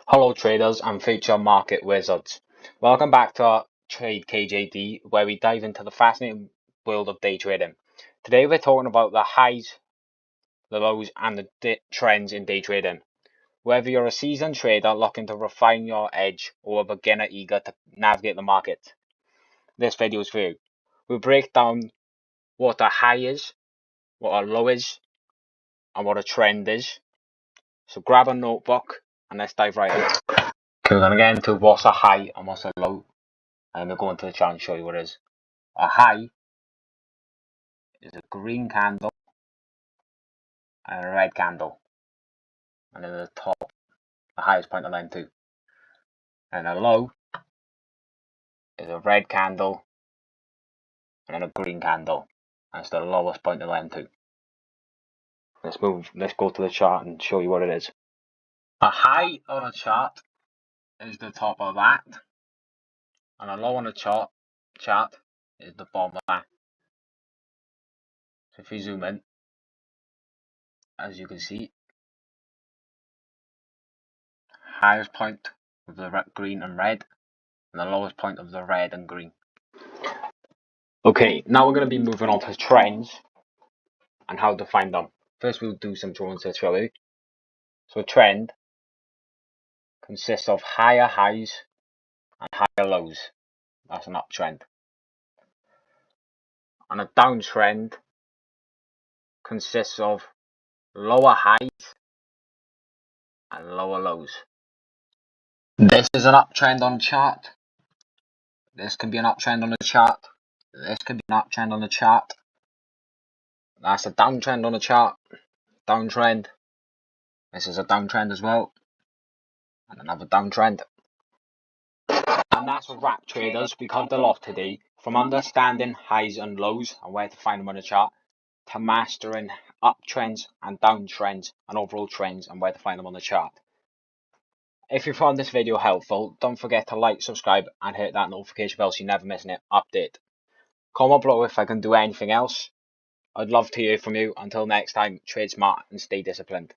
Hello traders and future market wizards. Welcome back to our Trade KJD, where we dive into the fascinating world of day trading. Today we're talking about the highs, the lows and the trends in day trading. Whether you're a seasoned trader looking to refine your edge or a beginner eager to navigate the market, this video is for you. We'll break down what a high is, what a low is, and what a trend is. So grab a notebook and let's dive right in. Okay, we're going to get into what's a high and what's a low. And we'll go into the chart and show you what it is. A high is a green candle and a red candle. And then the top, the highest point of line too. And a low is a red candle and then a green candle. That's the lowest point of line too. Let's go to the chart and show you what it is. A high on a chart is the top of that. And a low on a chart is the bottom of that. So if you zoom in, as you can see, highest point of the green and red, and the lowest point of the red and green. Okay, now we're going to be moving on to trends and how to find them. First we'll do some drawings to show you. So a trend consists of higher highs and higher lows. That's an uptrend. And a downtrend consists of lower highs and lower lows. This is an uptrend on chart. This can be an uptrend on the chart. This could be an uptrend on the chart. That's a downtrend on the chart. Downtrend. This is a downtrend as well. And another downtrend. And that's a wrap, traders. We covered a lot today, from understanding highs and lows and where to find them on the chart, to mastering uptrends and downtrends and overall trends and where to find them on the chart. If you found this video helpful, don't forget to like, subscribe and hit that notification bell so you never miss an update. Comment below if I can do anything else. I'd love to hear from you. Until next time, trade smart and stay disciplined.